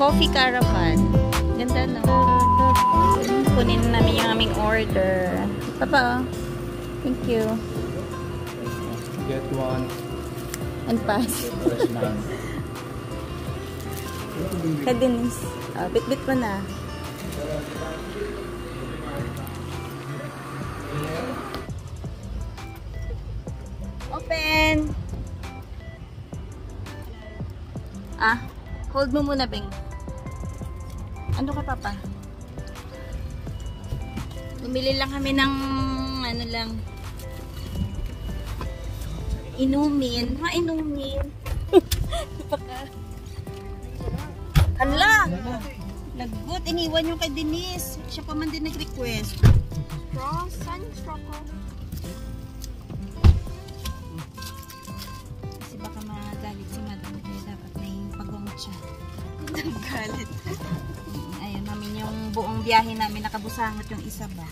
Coffee Caravan. Ganda, no? Kunin namin yung aming order. Papa, thank you. Get one. And pass. Kay Denise. Bit-bit mo na. Open! Hold mo muna, Beng. Ano ka, Papa? Bumili lang kami ng ano lang. Inumin. Inumin. Hala! Lagot. Iniwan yung kay Denise. Siya pa man din nag-request. Straw? Saan yung straw ko? Kasi baka magalit si Madam. Kaya dapat may pagwamot siya. Galit. Ayun namin yung buong biyahe namin. Nakabusangot yung isa ba.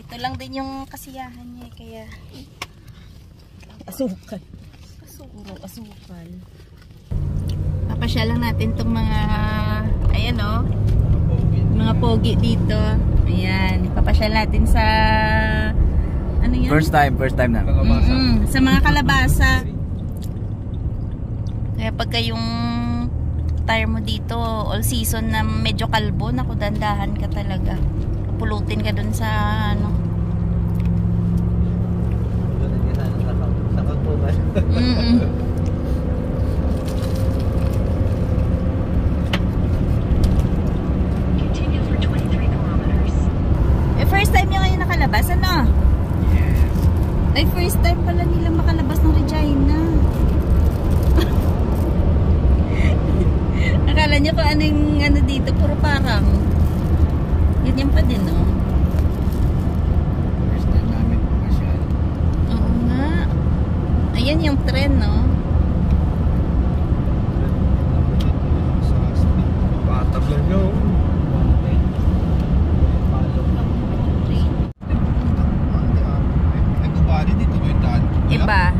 Ito lang din yung kasiyahan niya. Kaya asukal. Asukal. Papasya lang natin itong mga ayan o, mga pogi dito. Ayan, papasya natin sa ano yan? First time na. Sa mga kalabasa. Kaya pagka yung tire mo dito all season na medyo kalbo, naku, dandahan ka talaga. Pulutin ka dun sa ano. Sa kagpuman. First time nyo ngayon nakalabas, ano? Yes. Ay, first time pala nila makalabas ng Regina. Akala nyo kung ano yung ano dito, puro parang ganyan pa din, no? First time namin pumasyal. Oo nga. Ayan yung trend, no? Patab lang nyo. Iba.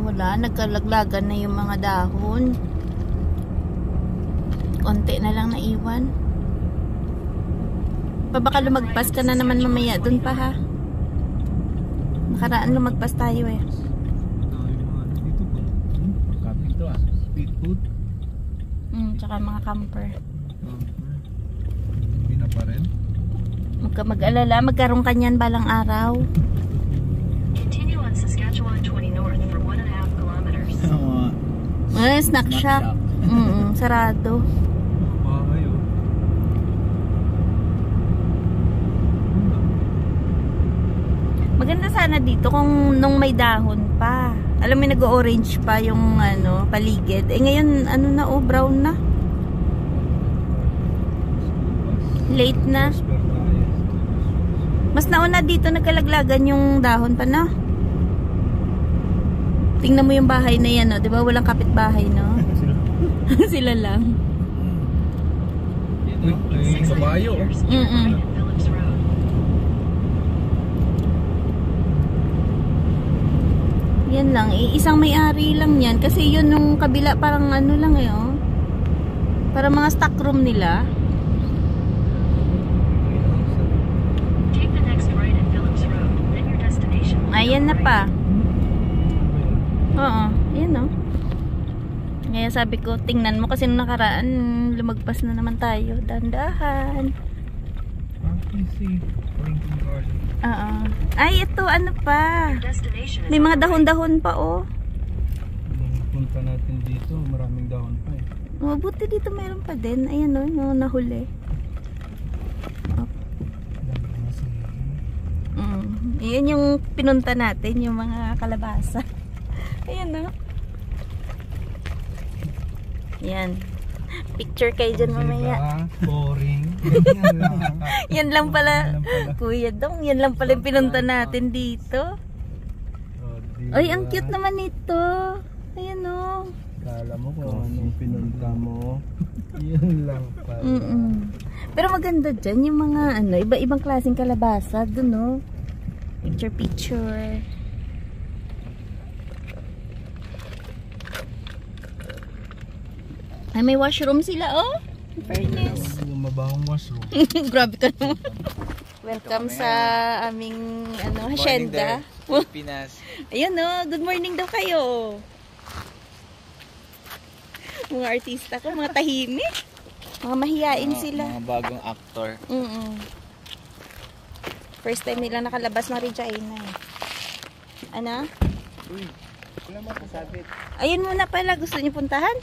Wala, nagkalaglagan na yung mga dahon. Konti na lang naiwan. Baka lumagpas ka na naman mamaya dun pa, ha? Nakaraan lumagpas tayo eh. Street food. Tsaka mga camper. Hindi na pa rin. Huwag ka mag-alala, magkaroon ka niyan balang araw. Continue on Saskatchewan 20 north for 1.5 kilometers. Snack shop. Sarado. Maganda sana dito kung nung may dahon pa. Alam mo, nag-orange pa yung ano, paligid. Eh ngayon, ano na, brown na. Late na. Mas nauna dito nagkalaglagan yung dahon pa, no? Tingnan mo yung bahay na yan, no? Diba walang kapitbahay, no? Sila lang. Kabayo. Yan lang, isang may-ari lang yan. Kasi yun nung kabila parang ano lang eh, oh. Para mga stock room nila. Take the next right at Phillips Road, then your destination. Ayan na pa. Oo, yan oh. Kaya sabi ko, tingnan mo kasi nung nakaraan, lumagpas na naman tayo. Dandahan. Oo. Ay, ito, ano pa? May mga dahon-dahon pa, oh. Punta natin dito, maraming dahon pa eh. Oh, buti dito mayroon pa din. Ayan, oh, yung nahuli. Oh. Iyan yung pinunta natin, yung mga kalabasa. Ayan, oh. Yan. Picture kayo dyan mamaya. Boring. Yan lang pala. Kuya Dong, yan lang pala yung pinunta natin dito. Ay, ang cute naman ito. Ayan o. Kala mo kung anong pinunta mo. Yan lang pala. Pero maganda dyan yung mga ano, iba-ibang klaseng kalabasa dun, no? Picture. Ay, may washroom sila, oh. Fairness. Yung mabahong washroom. Grabe ka naman. Welcome sa aming ano, hacienda. Pilipinas. Ayun, oh. Good morning daw kayo. Mga artista ko, mga tahimik. Mga mahiyain sila. Mga bagong actor. First time nila nakalabas ng Regina. Ano? Uy, wala mo kasabit. Ayun muna pala. Gusto niyo puntahan?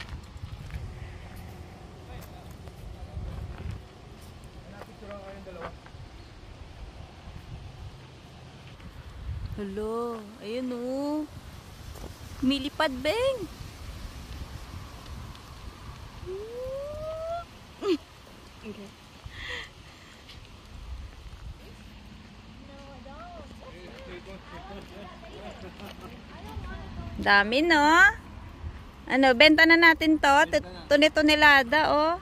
Hello. Ayun o. Milipad, Beng. Dami, no? Ano, benta na natin to. Tune-tunelada, oh.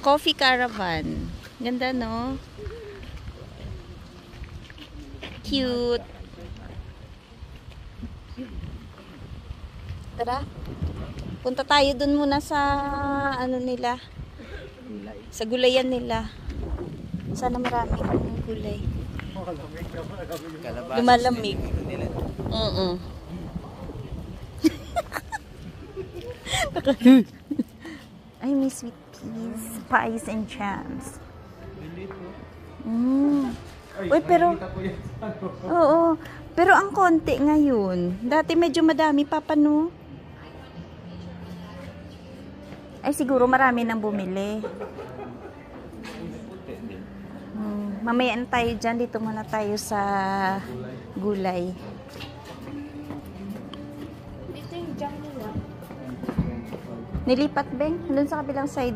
Coffee caravan. Ganda, no? Cute. Tara. Punta tayo dun muna sa ano nila. Sa gulayan nila. Sana maraming gulay. Lumalamig. Ay, may sweet peas, pies and jams. Uy, pero oo, pero ang konti ngayon. Dati medyo madami pa no? Ay, siguro marami nang bumili. Mamaya na tayo dyan. Dito muna tayo sa gulay. Dito yung jam nila. Nilipat, Beng? Doon sa kabilang side.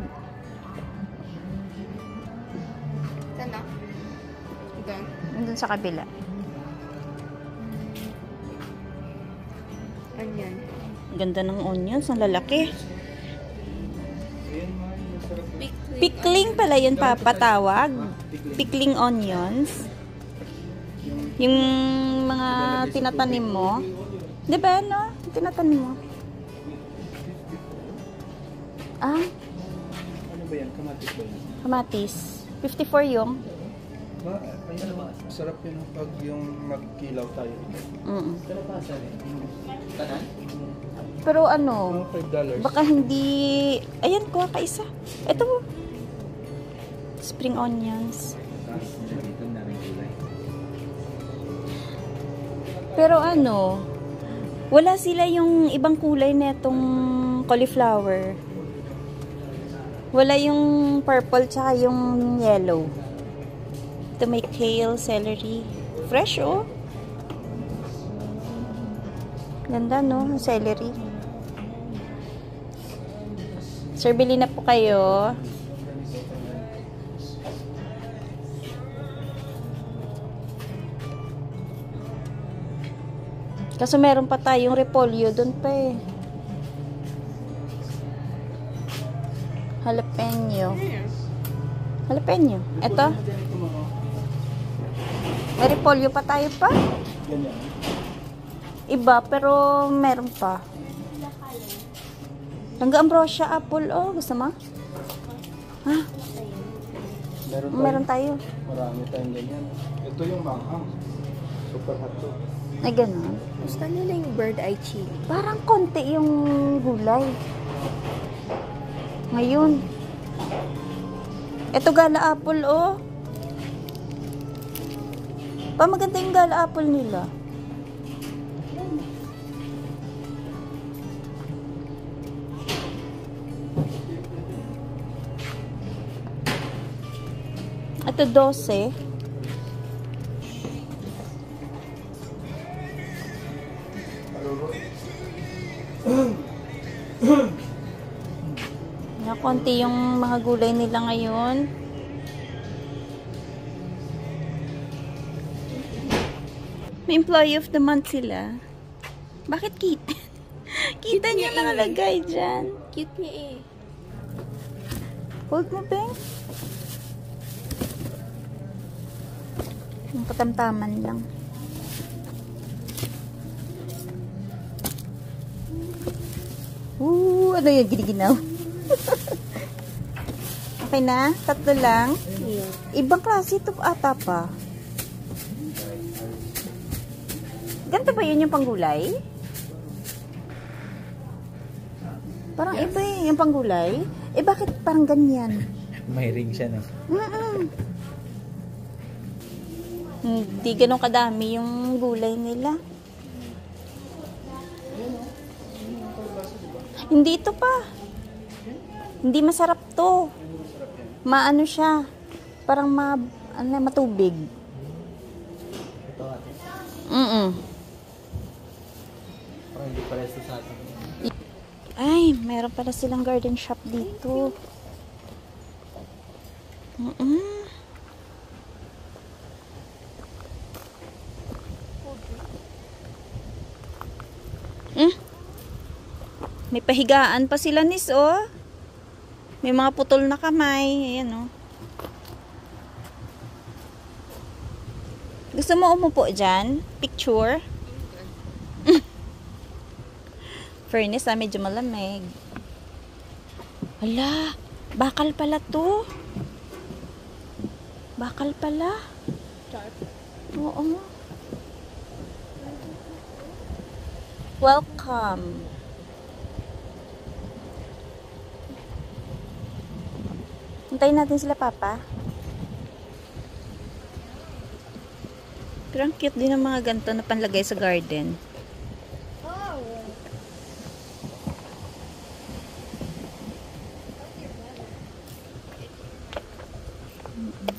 Sana? Doon sa kabila. Onion. Ganda ng onions. Ang lalaki. Pickling pala yun, papatawag. Pickling onions. Yung mga tinatanim mo. Di ba, no? Tinatanim mo. Ah? Ano ba yan? Kamatis ba yan? Kamatis. 54 yung. Sarap yun pag yung magkilaw tayo. Pero ano, $5. baka hindi... Ayan, kuha ka isa. Ito. Spring onions. Pero ano, wala sila yung ibang kulay na itong cauliflower. Wala yung purple tsaka yung yellow. Ito may kale, celery. Fresh, oh. Ganda, no? Celery. Sir, bili na po kayo. Kaso meron pa tayong repolyo doon pa eh. Jalapeno. Jalapeno. Ito. May repolyo pa tayo pa. Iba, pero meron pa. Langga ambrosia apple. Oh, gusto mo? Ha? Meron tayo. Marami tayong ganyan. Ito yung manghang. Super hot to. Ay, ganun. Gusto nila yung bird eye chili. Parang konti yung gulay. Ngayon. Ito gala apple, oh. Maganda yung gala apple nila. Ito 12. Na konti yung mga gulay nila ngayon. May employee of the month sila. Bakit kita? Kita niya nakalagay dyan. Cute niya eh. Hold mo, Beng. Yung katamtaman lang. Ano yung giniginaw? Okay na? Tatlo lang? Yeah. Ibang klase ito ata pa. Ganito ba yun yung panggulay? Parang iba eh, yung panggulay. Eh bakit parang ganyan? May ring siya, no? Hindi ganun kadami yung gulay nila. Hindi ito pa. Hindi masarap to. Maano siya. Parang matubig. Parang hindi pares sa atin. Ay, meron pala silang garden shop dito. May pahigaan pa sila, Nis, oh. May mga putol na kamay. Ayan, oh. Gusto mo umupo dyan? Picture? Fairness, medyo malamig. Hala, bakal pala to. Bakal pala. Oo. Welcome. Hintayin natin sila, Papa. Pero ang cute din ng mga ganito na panlagay sa garden.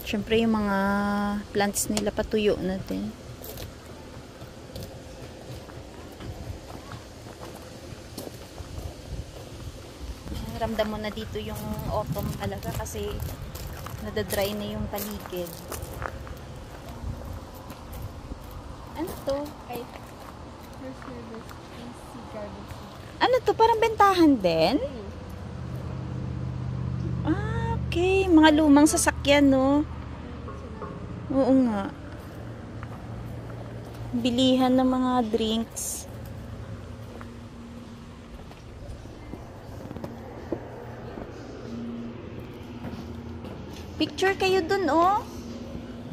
Siyempre yung mga plants nila patuyo natin. Ramdam mo na dito yung autumn talaga kasi nadadry na yung paligid. Ano to? Ano to? Parang bentahan din? Ah, okay. Mga lumang sasakyan, no? Oo nga. Bilihan ng mga drinks. Picture kayo dun, oh.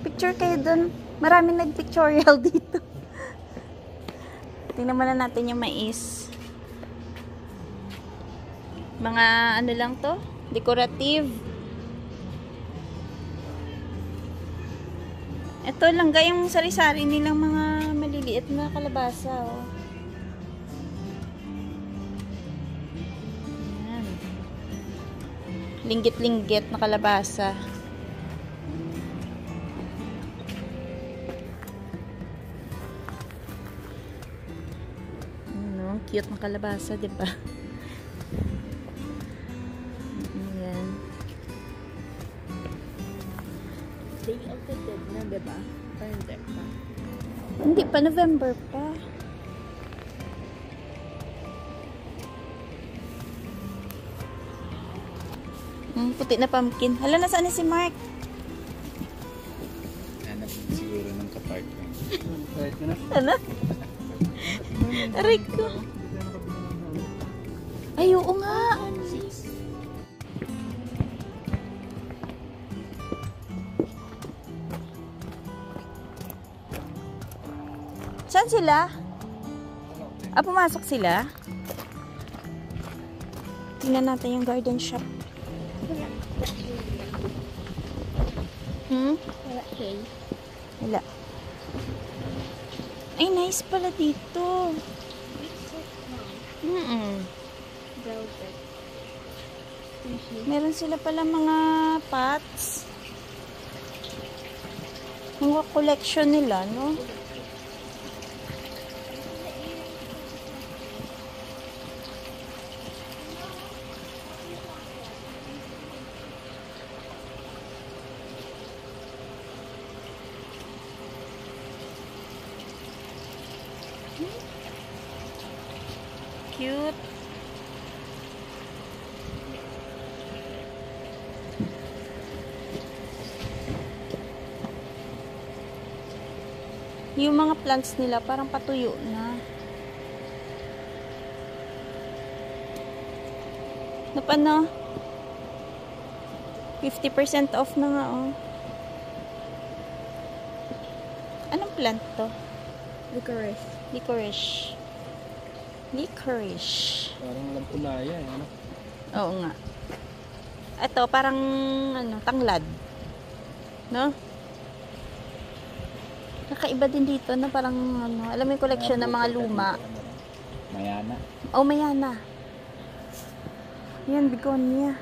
Picture kayo dun. Maraming nag-pictorial dito. Tingnan muna natin yung mais. Mga ano lang to? Decorative. Ito lang gayong sari-sari nilang mga maliliit na kalabasa, oh. Ayan. Linggit-linggit na kalabasa. Ano, cute na kalabasa, diba? Ayan. Day of the Dead na, diba? November pa. Hindi pa, November pa. Puti na pumpkin. Hala, nasaan na si Mark? Hanap siguro ng kapartner. Ano? Aray ko. Ay, oo nga. Saan sila? Ah, pumasok sila? Tingnan natin yung garden shop. Wala hay. Wala. Ay, nice pala dito. Velvet. Meron sila pala mga pots. Mga collection nila, no? Cute. Yung mga plants nila parang patuyo na. Napano? 50% off na nga, oh. Anong plant to? Licorice. Licorice. Licorice. Parang lampulaya eh. Ano? Oo nga. Ito, parang, ano, tanglad. No? Kakaiba din dito, no? Parang, ano, alam mo yung collection ng mga luma. Mayana. Oh, mayana. Yan, begonia.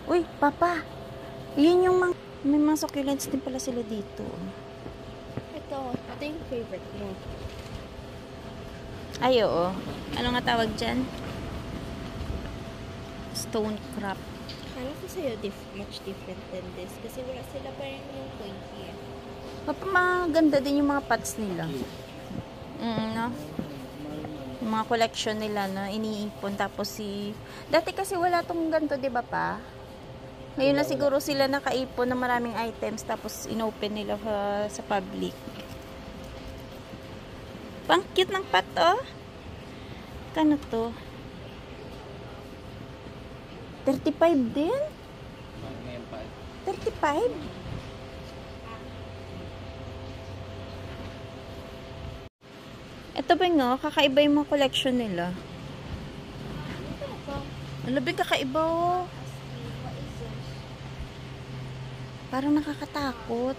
Uy, papa. Yun yung mga, may mga succulents din pala sila dito. Ito yung favorite mo. Ay, oo. Ano nga tawag dyan? Stone crop. Kala ko sa'yo much different than this. Kasi wala sila pa rin yung pointy eh. Maganda din yung mga pots nila. No? Yung mga collection nila, no? Iniipon. Tapos dati kasi wala tong ganito, di ba pa? Ngayon na siguro sila nakaipon ng maraming items. Tapos inopen nila sa public. Pang cute ng pot, oh. Kano to? 35 din? 35? Ito ba nga, kakaiba yung mga collection nila. Ano ba kakaiba, oh? Parang nakakatakot.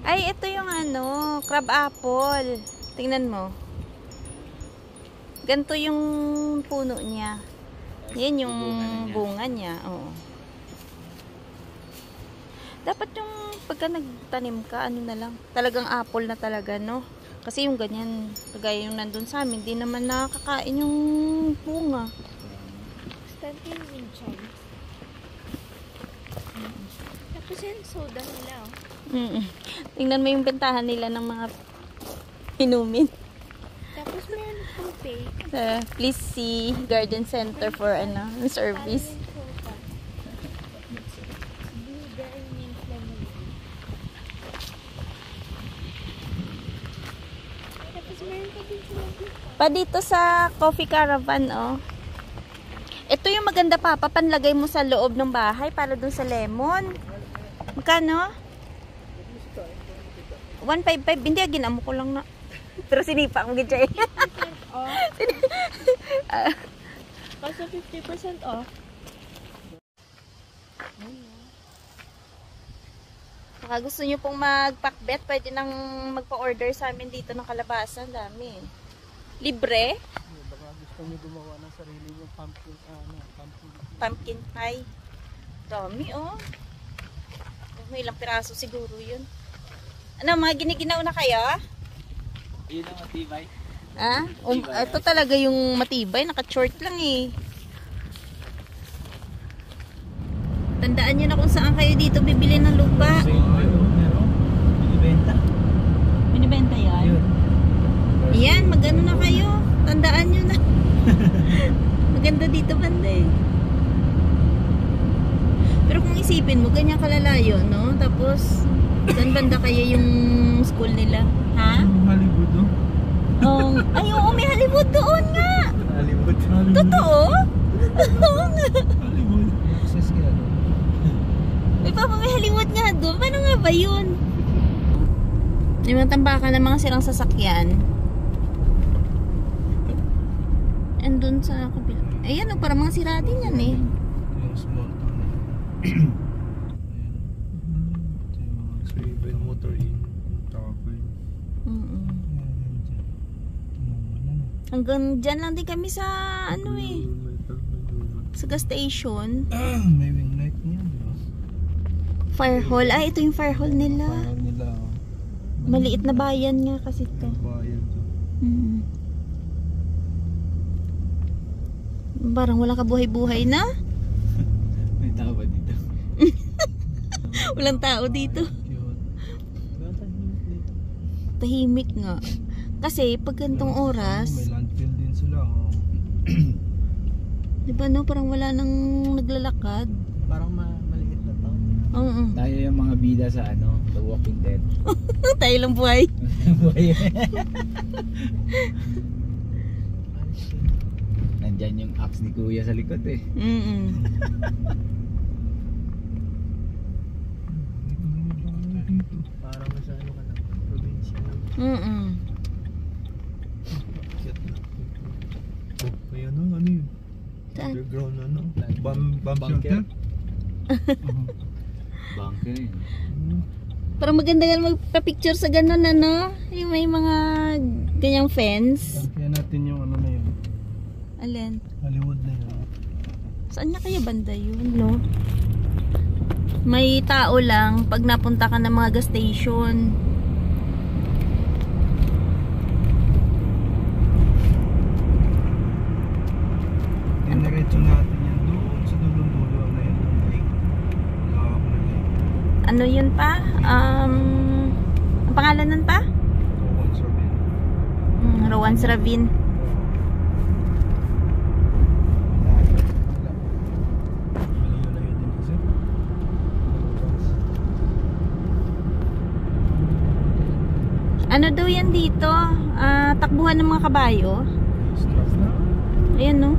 Ay, ito yung ano, crab apple. Tingnan mo. Ganito yung puno niya. Yan yung bunga niya. Oo. Dapat yung pagka nagtanim ka, ano na lang. Talagang apple na talaga, no? Kasi yung ganyan, kagaya yung nandun sa amin, di naman nakakain yung bunga. Stunting in Chinese. Tapos yan, soda nila, oh. Tingnan mo yung bentahan nila ng mga inumin. Tapos meron pang pay. Please see Garden Center for service. Blueberry mint lemonade. Tapos meron pa din sila dito. Pa dito sa Coffee Caravan, oh. Ito yung maganda, papa, panlagay mo sa loob ng bahay para dun sa lemon. Magkano? 155. Hindi, ginamo ko lang na. Pero sinipa ko gitsa eh. Off. Kasi 50% off. Baka gusto nyo pong magpakbet, pwede nang magpa-order sa amin dito ng kalabasa. Dami. Libre? Baka gusto nyo gumawa ng sarili yung Pumpkin pie. Dami, oh. May ilang piraso siguro yun. Ano, mga giniginaw na kayo? Yun ang matibay. Ah? Ito talaga yung matibay. Naka-short lang eh. Tandaan nyo na kung saan kayo dito bibili ng lupa. Binibenta. Binibenta yan? Yan, mag-ano na kayo. Tandaan nyo na. Maganda dito banda eh. Pero kung isipin mo, ganyan kalalayo, no? Tapos, saan banda kaya yung school nila? Ha? Hollywood, no? Oh, ay, oo, may Hollywood doon nga. Hollywood. Totoo? Oo nga. Hollywood. Access kaya doon. May papa, may Hollywood nga doon. Paano nga ba yun? Yung mga tambakan ng mga sirang sasakyan. Andun sa kabila. Ayan, oh, para mga sira din yan eh. Yung small town. Ayan. Ito yung mga Sraven Motor Inn. Taka Queen. Hanggang dyan lang din kami sa ano eh. Sa gas station. May wing light niya. No? Fire hall. Ay, ito yung fire hall nila. Parang nila. Maliit na bayan nga kasi to. Bayan to. Parang wala ka buhay-buhay na. May tao ba dito? Walang tao dito. Cute. Tahimik nga. Kasi pag gantong oras, May landfill din sila. Oh. di ba no, parang wala nang naglalakad. Parang maliit na town. Oo. Tayo yung mga bida sa ano, The Walking Dead. Tayo lang buhay. Nandyan yung axe ni Kuya sa likod eh. Parang sa ano ka na, probinsya. Oh, may ano yun? Saan? Underground ano? Bomb Bunker? shelter? Bunker yun. Parang maganda yan magpa-picture sa ganun ano. Yung may mga ganyang fence. Kaya natin yung ano na yun. Alin? Hollywood na yun. Saan na kaya banda yun, no? May tao lang pag napunta ka ng mga gas station. Diniretso natin yan doon sa dulo na yun. Lake. Lawak na lake. Ano yun pa? Ang pangalan nun pa? Rowan Sorbet. Rowan's Ravine. Malayo-layo din kasi. Ano daw yan dito? Takbuhan ng mga kabayo. Stress na. Ayan, no?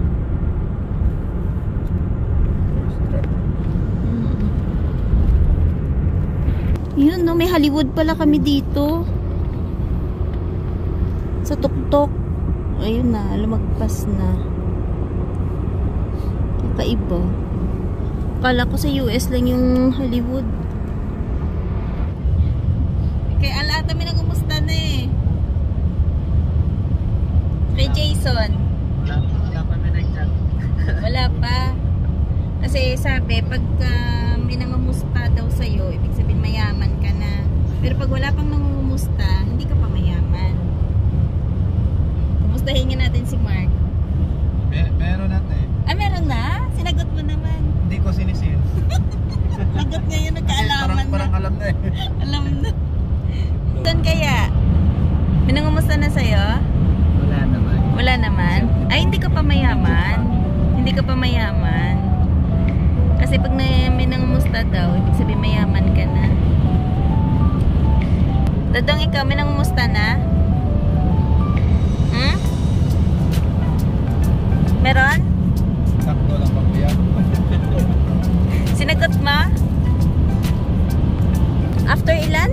Stress. Yun, no? May Hollywood pala kami dito. Sa tuktok. Ayun na, lumagpas na. Kakaiba. Kala ko sa US lang yung Hollywood. Kay Ala, kami nangumusta na eh. Kay Jason. Wala pa na nag-chat. Wala pa. Kasi sabi, pag may nangumusta daw sa'yo, ibig sabihin mayaman ka na. Pero pag wala pang nangumusta, hindi ka pa mayaman. Kumustahin nga natin si Mark. Meron natin. Ah, meron na? Sinagot mo naman. Hindi ko sinisin. Lagot ngayon, nagkaalaman Parang na. alam na eh. Alam na. Saan kaya? May nangumusta na sa'yo? Wala naman. Wala naman? Ay, hindi ka pa mayaman. Hindi ka pa mayaman. Kasi pag may nangumusta daw, ibig sabihin mayaman ka na. Dadong, ikaw, may nangumusta na? Hmm? Meron? Sakto lang pa kuya. Sinagot mo? After ilan?